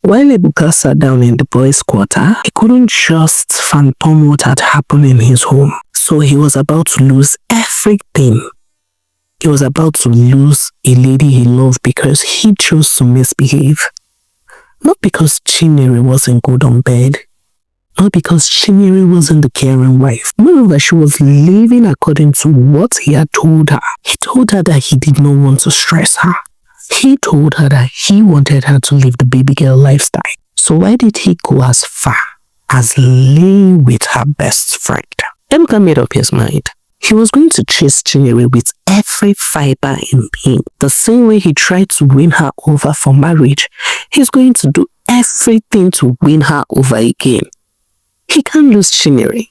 While Ebuka sat down in the boys' quarter, he couldn't just fathom what had happened in his home. So he was about to lose everything. He was about to lose a lady he loved because he chose to misbehave. Not because Chinyere wasn't good on bed. Not because Chinyere wasn't the caring wife. Moreover, she was living according to what he had told her. He told her that he did not want to stress her. He told her that he wanted her to live the baby girl lifestyle. So why did he go as far as laying with her best friend? Ebuka made up his mind. He was going to chase Chinyere with every fiber in him. The same way he tried to win her over for marriage, he's going to do everything to win her over again. He can't lose Chinyere.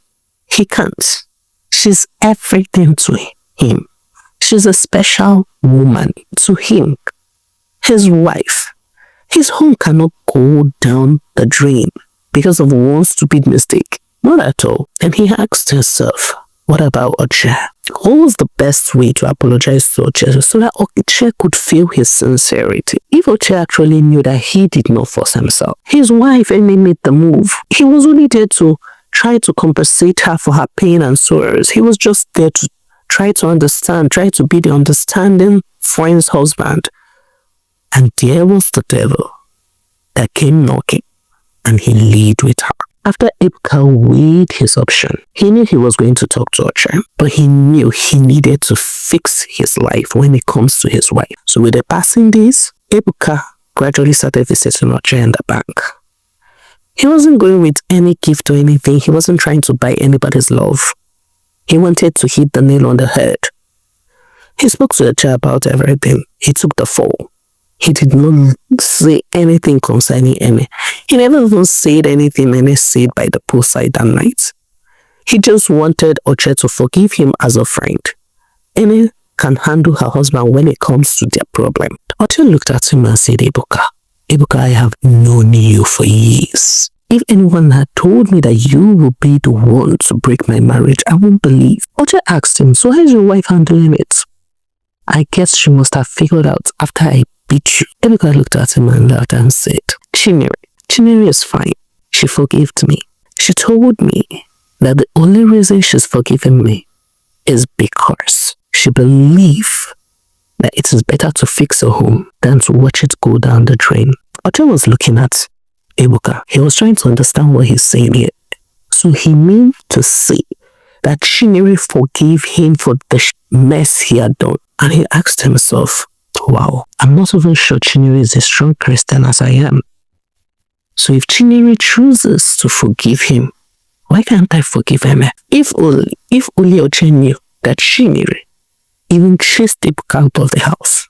He can't. She's everything to him. She's a special woman to him. His wife. His home cannot go down the drain because of one stupid mistake. Not at all. And he asked himself, what about Oche? What was the best way to apologize to Oche so that Oche could feel his sincerity? If Oche actually knew that he did not force himself, his wife only made the move. He was only there to try to compensate her for her pain and sorrows. He was just there to try to understand, try to be the understanding friend's husband. And there was the devil that came knocking, and he laid with her. After Ebuka weighed his option, he knew he was going to talk to Oche, but he knew he needed to fix his life when it comes to his wife. So with the passing days, Ebuka gradually started visiting Oche in the bank. He wasn't going with any gift or anything. He wasn't trying to buy anybody's love. He wanted to hit the nail on the head. He spoke to Oche about everything. He took the fall. He did not say anything concerning Eme. He never even said anything Eme said by the poolside that night. He just wanted Oche to forgive him as a friend. Eme can handle her husband when it comes to their problem. Oche looked at him and said, Ebuka, I have known you for years. If anyone had told me that you would be the one to break my marriage, I won't believe. Oche asked him, so how's your wife handling it? I guess she must have figured out after I beat you. Ebuka looked at him and laughed and said, Chinyere is fine. She forgave me. She told me that the only reason she's forgiven me is because she believes that it is better to fix a home than to watch it go down the drain. Oche was looking at Ebuka. He was trying to understand what he's saying here. So he meant to say that Chinyere forgave him for the mess he had done. And he asked himself, wow, I'm not even sure Chinyere is a strong Christian as I am. So if Chinyere chooses to forgive him, why can't I forgive him? If only Oche knew that Chinyere even chased Ebuka out of the house.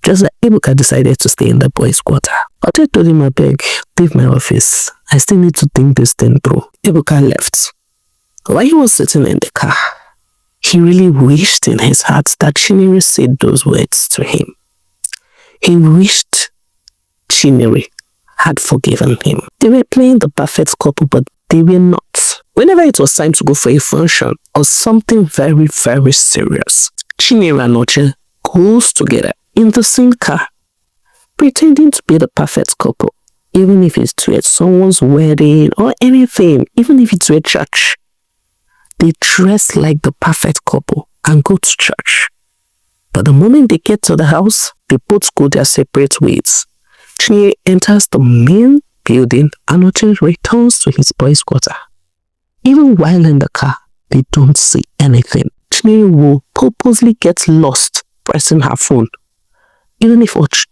Just that Ebuka decided to stay in the boys' quarter. Oche told him, I beg, leave my office. I still need to think this thing through. Ebuka left. While he was sitting in the car, he really wished in his heart that Chinyere said those words to him. He wished Chinyere had forgiven him. They were playing the perfect couple, but they were not. Whenever it was time to go for a function or something very, very serious, Chinyere and Oche goes together in the same car, pretending to be the perfect couple, even if it's to someone's wedding or anything, even if it's to a church. They dress like the perfect couple and go to church. But the moment they get to the house, they both go their separate ways. Chinyere enters the main building and Oche returns to his boys' quarter. Even while in the car, they don't see anything. Chinyere will purposely get lost pressing her phone. Even if Oche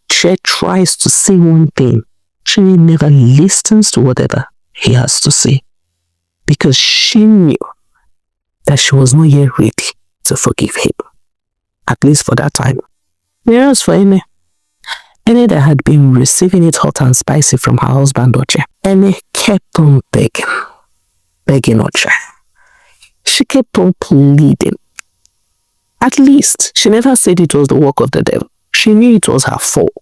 tries to say one thing, Chinyere never listens to whatever he has to say. Because she knew that she was not yet ready to forgive him. At least for that time. Whereas for Eme that had been receiving it hot and spicy from her husband Oche, Eme kept on begging Oche. She kept on pleading. At least, she never said it was the work of the devil. She knew it was her fault,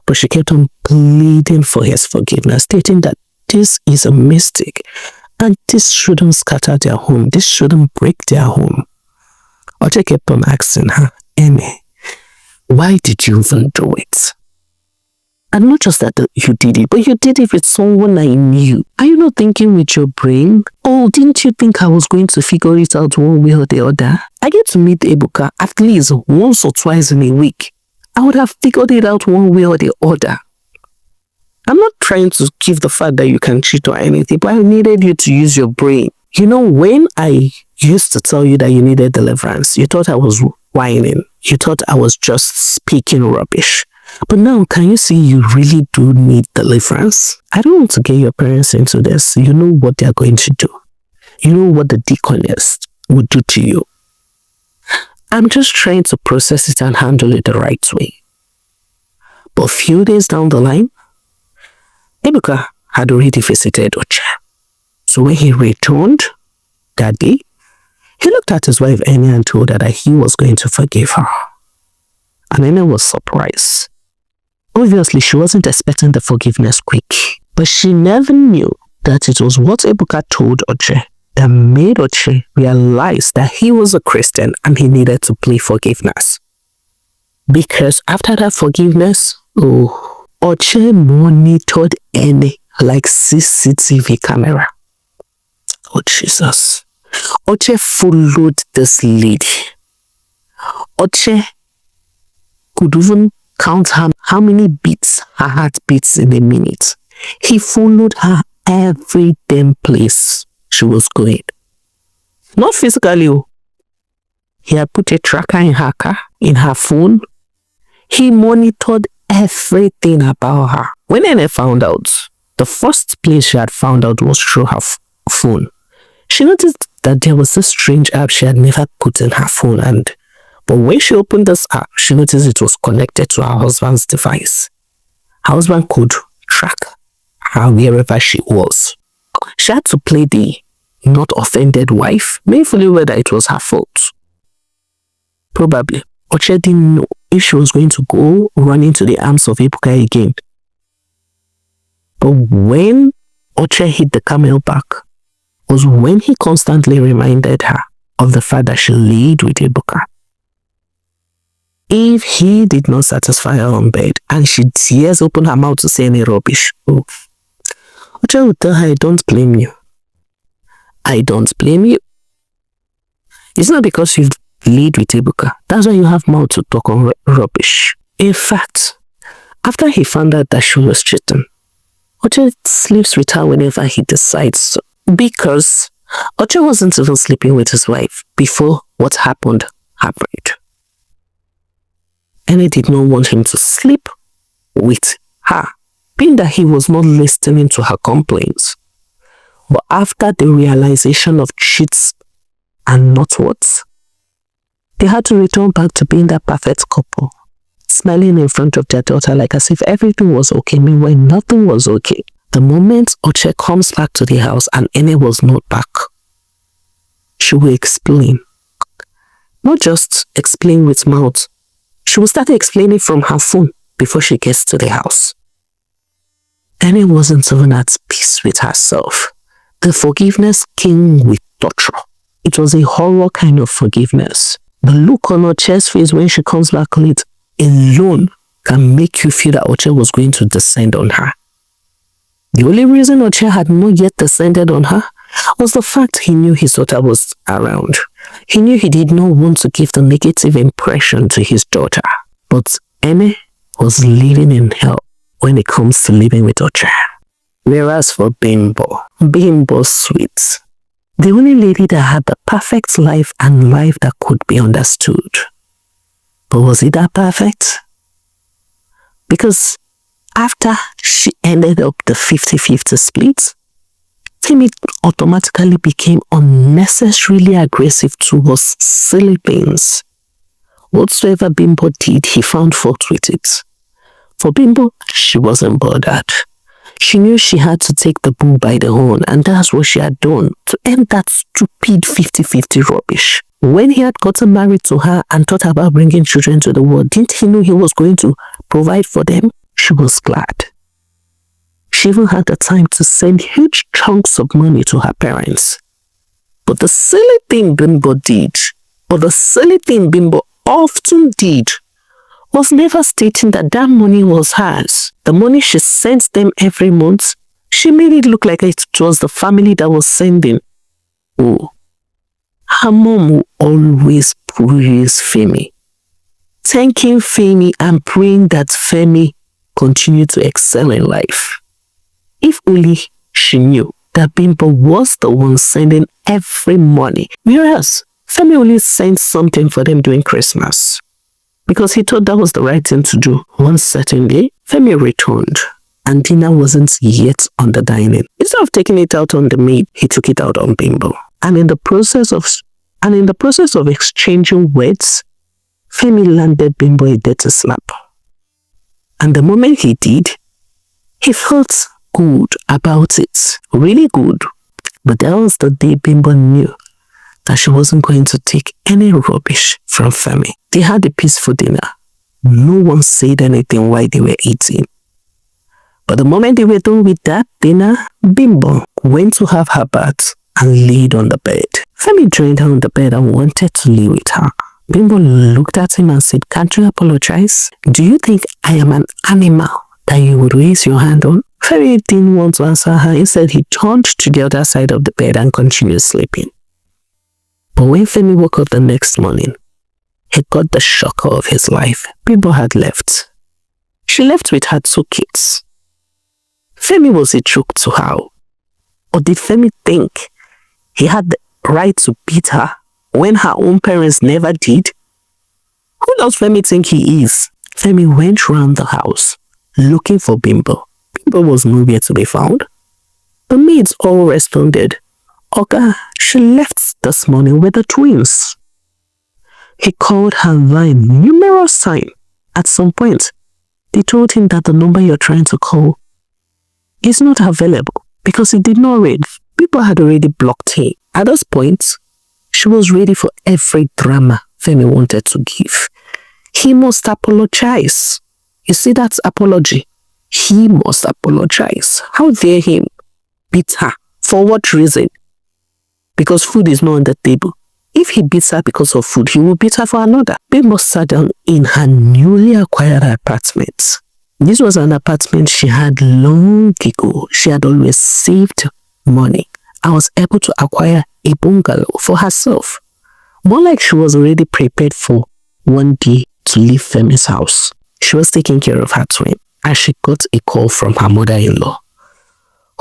but she kept on pleading for his forgiveness, stating that this is a mistake and this shouldn't scatter their home. This shouldn't break their home. Oche kept on asking her, Eme, why did you even do it? And not just that you did it, but you did it with someone I knew. Are you not thinking with your brain? Oh, didn't you think I was going to figure it out one way or the other? I get to meet Ebuka at least once or twice in a week. I would have figured it out one way or the other. I'm not trying to give the fact that you can cheat or anything, but I needed you to use your brain. You know, when I used to tell you that you needed deliverance, you thought I was whining. You thought I was just speaking rubbish. But now, can you see you really do need deliverance? I don't want to get your parents into this. You know what they're going to do. You know what the deaconess would do to you. I'm just trying to process it and handle it the right way. But a few days down the line, Ebuka had already visited Oche. So when he returned that day, he looked at his wife Ene and told her that he was going to forgive her. And Ene was surprised. Obviously, she wasn't expecting the forgiveness quick, but she never knew that it was what Ebuka told Oche that made Oche realize that he was a Christian and he needed to plead forgiveness. Because after that forgiveness, Oche monitored Ene like CCTV camera. Oh, Jesus. Oche followed this lady. Oche could even count how many beats her heart beats in a minute. He followed her every damn place she was going. Not physically. He had put a tracker in her car, in her phone. He monitored everything about her. When Ene found out, the first place she had found out was through her phone. She noticed that there was this strange app she had never put in her phone, but when she opened this app, she noticed it was connected to her husband's device. Her husband could track her wherever she was. She had to play the not offended wife, mainly whether it was her fault. Probably. Oche didn't know if she was going to go run into the arms of Ebuka again. But when Oche hit the camel back, was when he constantly reminded her of the fact that she laid with Ebuka. If he did not satisfy her on bed and she dares open her mouth to say any rubbish, Oche would tell her, I don't blame you. I don't blame you. It's not because you've laid with Ebuka. That's why you have mouth to talk on rubbish. In fact, after he found out that she was cheating, Oche sleeps with her whenever he decides to. Because Oche wasn't even sleeping with his wife before what happened. And he did not want him to sleep with her, being that he was not listening to her complaints. But after the realization of cheats and not what, they had to return back to being that perfect couple, smiling in front of their daughter like as if everything was okay, meanwhile nothing was okay. The moment Oche comes back to the house and Ene was not back, she will explain. Not just explain with mouth. She will start explaining from her phone before she gets to the house. Ene wasn't even at peace with herself. The forgiveness came with torture. It was a horror kind of forgiveness. The look on Oche's face when she comes back late alone can make you feel that Oche was going to descend on her. The only reason Oche had not yet descended on her was the fact he knew his daughter was around. He knew he did not want to give the negative impression to his daughter. But Ene was living in hell when it comes to living with Oche. Whereas for Bimbo's sweet. The only lady that had the perfect life and life that could be understood. But was it that perfect? Because after she ended up the 50-50 split, Timmy automatically became unnecessarily aggressive towards silly things. Whatsoever Bimbo did, he found fault with it. For Bimbo, she wasn't bothered. She knew she had to take the bull by the horn, and that's what she had done to end that stupid 50-50 rubbish. When he had gotten married to her and thought about bringing children to the world, didn't he know he was going to provide for them? She was glad. She even had the time to send huge chunks of money to her parents. But the silly thing Bimbo did, or the silly thing Bimbo often did, was never stating that that money was hers. The money she sent them every month, she made it look like it was the family that was sending. Oh, her mom will always praise Femi, thanking Femi and praying that Femi continue to excel in life. If only she knew that Bimbo was the one sending every money, whereas Femi only sent something for them during Christmas because he thought that was the right thing to do. One certain day, Femi returned and dinner wasn't yet on the dining. Instead of taking it out on the maid, he took it out on Bimbo. And in the process of exchanging words, Femi landed Bimbo a dirty slap. And the moment he did, he felt good about it. Really good. But that was the day Bimbo knew that she wasn't going to take any rubbish from Femi. They had a peaceful dinner. No one said anything while they were eating. But the moment they were done with that dinner, Bimbo went to have her bath and laid on the bed. Femi joined her on the bed and wanted to lay with her. Bimbo looked at him and said, "Can't you apologize? Do you think I am an animal that you would raise your hand on?" Femi didn't want to answer her. Instead, he turned to the other side of the bed and continued sleeping. But when Femi woke up the next morning, he got the shocker of his life. Bimbo had left. She left with her 2 kids. Femi was a joke to her. Or did Femi think he had the right to beat her when her own parents never did? Who does Femi think he is? Femi went round the house looking for Bimbo. Bimbo was nowhere to be found. The maids all responded, "Oga, she left this morning with the twins." He called her line numerous times. At some point, they told him that the number you're trying to call is not available because it did not ring. People had already blocked him. At this point, she was ready for every drama Femi wanted to give. He must apologize. You see, that's apology. He must apologize. How dare him beat her? For what reason? Because food is not on the table. If he beats her because of food, he will beat her for another. Bimbo sat down in her newly acquired apartment. This was an apartment she had long ago. She had always saved money and was able to acquire a bungalow for herself. More like she was already prepared for one day to leave Femi's house. She was taking care of her twin and she got a call from her mother-in-law,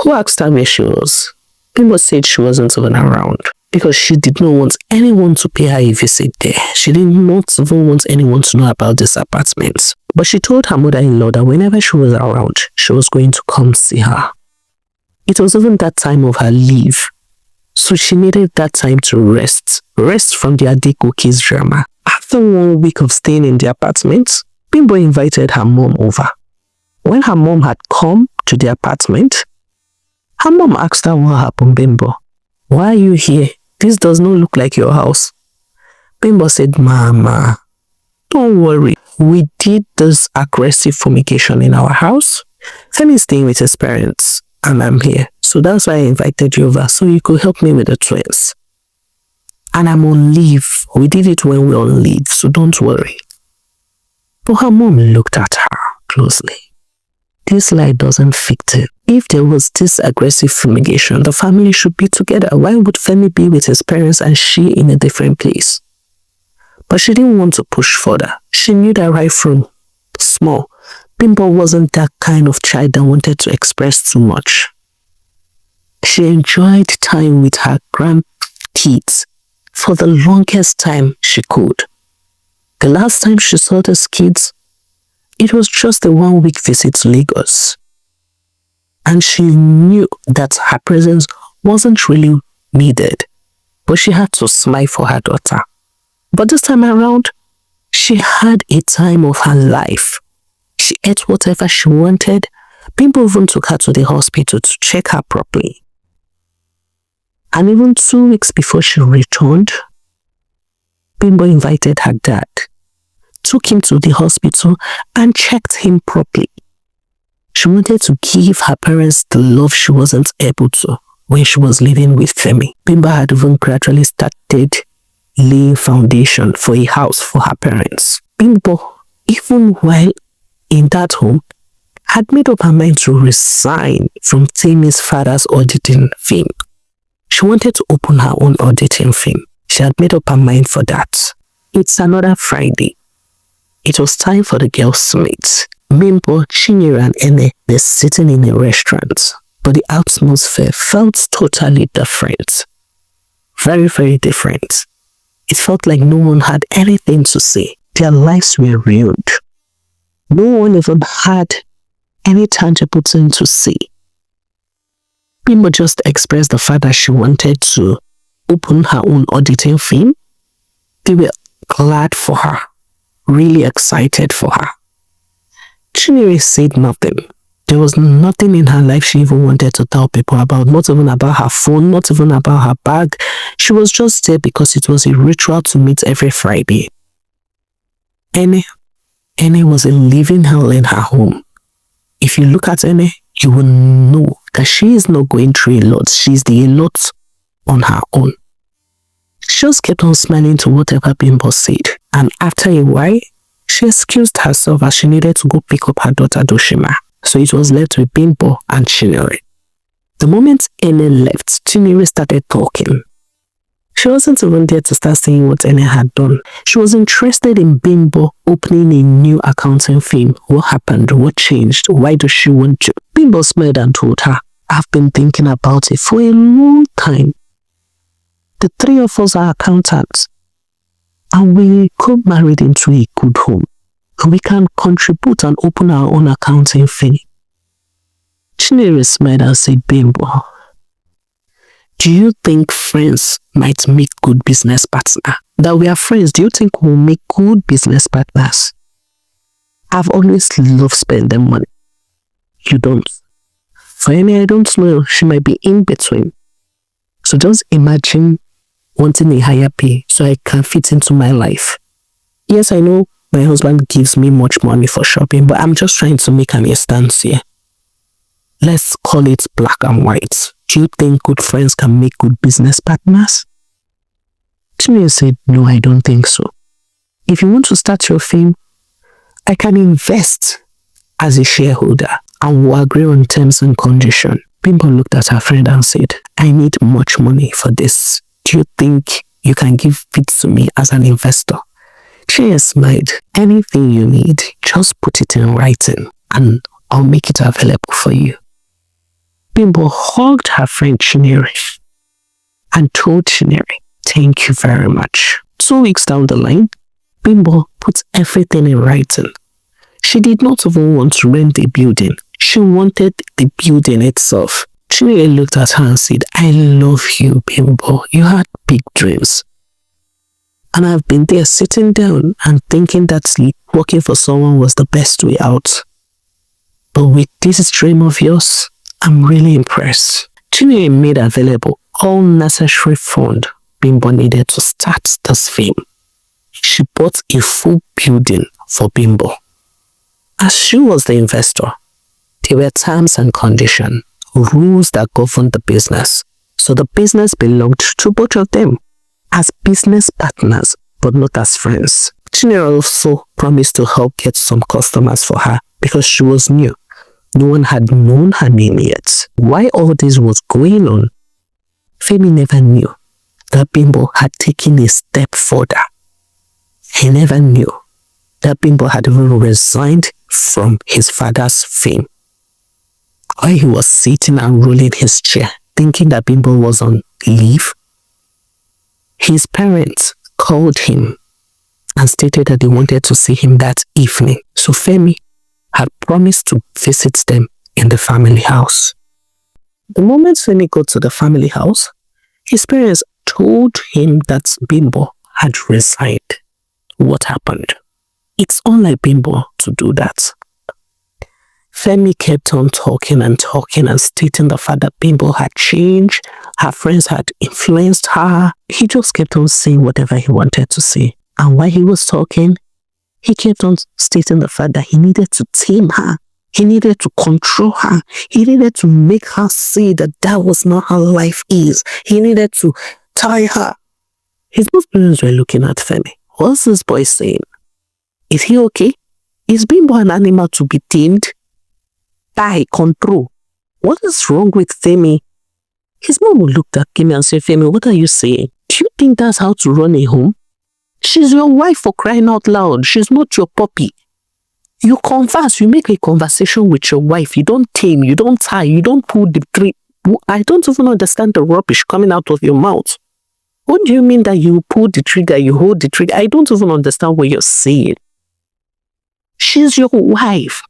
who asked her where she was. Bimbo said she wasn't even around because she did not want anyone to pay her a visit there. She did not even want anyone to know about this apartment. But she told her mother-in-law that whenever she was around, she was going to come see her. It was even that time of her leave, so she needed that time to rest from the Adeko kids drama. After 1 week of staying in the apartment, Bimbo invited her mom over. When her mom had come to the apartment, her mom asked her what happened. Bimbo, "Why are you here? This does not look like your house." Bimbo said, "Mama, don't worry. We did this aggressive fumigation in our house. Femi is staying with his parents and I'm here. So that's why I invited you over so you could help me with the twins. And I'm on leave. We did it when we were on leave, so don't worry." But her mom looked at her closely. This lie doesn't fit it. If there was this aggressive fumigation, the family should be together. Why would Femi be with his parents and she in a different place? But she didn't want to push further. She knew that right from small, Bimbo wasn't that kind of child that wanted to express too much. She enjoyed time with her grandkids for the longest time she could. The last time she saw these kids, it was just a 1-week visit to Lagos. And she knew that her presence wasn't really needed, but she had to smile for her daughter. But this time around, she had a time of her life. She ate whatever she wanted. Bimbo even took her to the hospital to check her properly. And even 2 weeks before she returned, Bimbo invited her dad, took him to the hospital and checked him properly. She wanted to give her parents the love she wasn't able to when she was living with Femi. Bimbo had even gradually started laying foundation for a house for her parents. Bimbo even while in that home, had made up her mind to resign from Tammy's father's auditing firm. She wanted to open her own auditing firm. She had made up her mind for that. It's another Friday. It was time for the girls to meet. Bimbo, Chinyere and Ene were sitting in a restaurant, but the atmosphere felt totally different. Very, very different. It felt like no one had anything to say. Their lives were ruined. No one even had any tangible thing to say. Bimbo just expressed the fact that she wanted to open her own auditing firm. They were glad for her, really excited for her. Chinyere said nothing. There was nothing in her life she even wanted to tell people about, not even about her phone, not even about her bag. She was just there because it was a ritual to meet every Friday. Ene was a living hell in her home. If you look at Ene, you will know that she is not going through a lot. She's the a lot on her own. She just kept on smiling to whatever Bimbo said. And after a while, she excused herself as she needed to go pick up her daughter Doshima. So it was left with Bimbo and Chinyere. The moment Ene left, Chinyere started talking. She wasn't even there to start saying what Ene had done. She was interested in Bimbo opening a new accounting firm. What happened? What changed? Why does she want to? Bimbo smiled and told her, I've been thinking about it for a long time. The three of us are accountants, and we got married into a good home. We can contribute and open our own accounting firm. Chinyere smiled and said, Bimbo, do you think friends might make good business partners? That we are friends, do you think we'll make good business partners? I've always loved spending money. You don't. For Ene, I don't know. She might be in between. So just imagine wanting a higher pay so I can fit into my life. Yes, I know my husband gives me much money for shopping, but I'm just trying to make an instance here. Let's call it black and white. Do you think good friends can make good business partners? Chinyere said, no, I don't think so. If you want to start your firm, I can invest as a shareholder and we'll agree on terms and conditions. Bimbo looked at her friend and said, I need much money for this. Do you think you can give it to me as an investor? Chinyere smiled. Anything you need, just put it in writing and I'll make it available for you. Bimbo hugged her friend Chinyere and told Chinyere, thank you very much. 2 weeks down the line, Bimbo put everything in writing. She did not even want to rent a building. She wanted the building itself. Chinyere looked at her and said, I love you, Bimbo. You had big dreams. And I've been there sitting down and thinking that working for someone was the best way out. But with this dream of yours, I'm really impressed. Chinyere made available all necessary funds Bimbo needed to start this firm. She bought a full building for Bimbo. As she was the investor, there were terms and conditions, rules that governed the business. So the business belonged to both of them as business partners, but not as friends. Chinyere also promised to help get some customers for her because she was new. No one had known her name yet. Why all this was going on, Femi never knew that Bimbo had taken a step further. He never knew that Bimbo had even resigned from his father's firm. While he was sitting and rolling his chair, thinking that Bimbo was on leave, his parents called him and stated that they wanted to see him that evening. So Femi had promised to visit them in the family house. The moment Femi got to the family house, his parents told him that Bimbo had resigned. What happened? It's unlike Bimbo to do that. Femi kept on talking and stating the fact that Bimbo had changed, her friends had influenced her. He just kept on saying whatever he wanted to say. And while he was talking, he kept on stating the fact that he needed to tame her. He needed to control her. He needed to make her see that that was not how life is. He needed to tie her. His both parents were looking at Femi. What's this boy saying? Is he okay? Is Bimbo an animal to be tamed? By control. What is wrong with Femi? His mom looked at Kemi and said, Femi, what are you saying? Do you think that's how to run a home? She's your wife, for crying out loud. She's not your puppy. You converse, you make a conversation with your wife. You don't tame, you don't tie, you don't pull the trigger. I don't even understand the rubbish coming out of your mouth. What do you mean that you pull the trigger, you hold the trigger? I don't even understand what you're saying. She's your wife.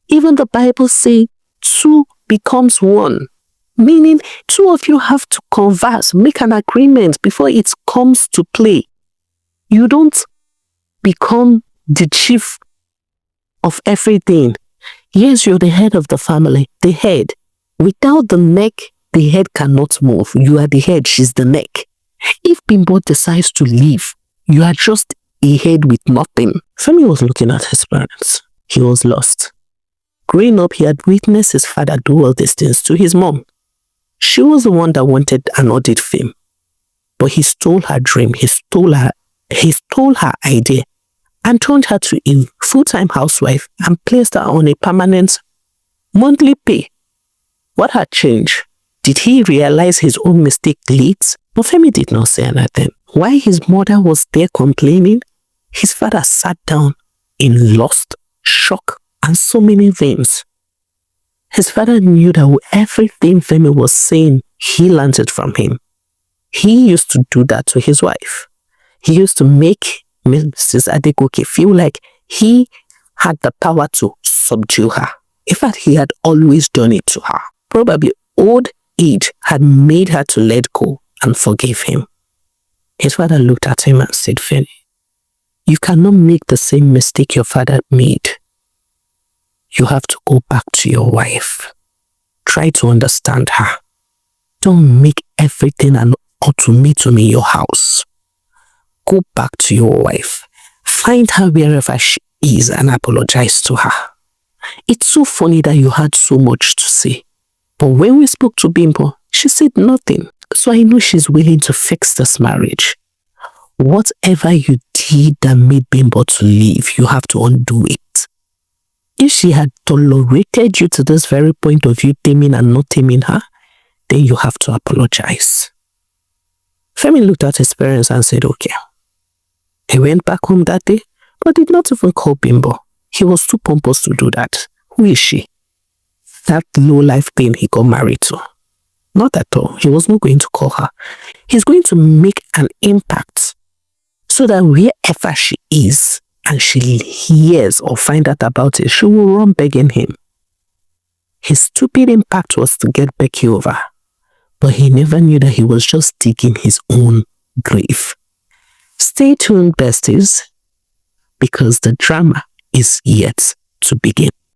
Even the Bible says 2 becomes 1. Meaning 2 of you have to converse, make an agreement before it comes to play. You don't become the chief of everything. Yes, you're the head of the family, the head. Without the neck, the head cannot move. You are the head, she's the neck. If Bimbo decides to leave, you are just a head with nothing. Femi was looking at his parents. He was lost. Growing up, he had witnessed his father do all these things to his mom. She was the one that wanted an audit fame. But he stole her dream. He stole her idea and turned her to a full-time housewife and placed her on a permanent monthly pay. What had changed? Did he realize his own mistake late? But Femi did not say anything. While his mother was there complaining, his father sat down in lost, shock, and so many things. His father knew that everything Femi was saying, he learned it from him. He used to do that to his wife. He used to make Mrs. Adegoke feel like he had the power to subdue her. In fact, he had always done it to her. Probably old age had made her to let go and forgive him. His father looked at him and said, Femi, you cannot make the same mistake your father made. You have to go back to your wife. Try to understand her. Don't make everything an ultimatum in your house. Go back to your wife. Find her wherever she is and apologize to her. It's so funny that you had so much to say. But when we spoke to Bimbo, she said nothing. So I know she's willing to fix this marriage. Whatever you did that made Bimbo to leave, you have to undo it. If she had tolerated you to this very point of you taming and not taming her, then you have to apologize. Femi looked at his parents and said, okay. He went back home that day, but did not even call Bimbo. He was too pompous to do that. Who is she? That low-life thing he got married to. Not at all. He was not going to call her. He's going to make an impact so that wherever she is and she hears or find out about it, she will run begging him. His stupid impact was to get Becky over, but he never knew that he was just digging his own grave. Stay tuned, besties, because the drama is yet to begin.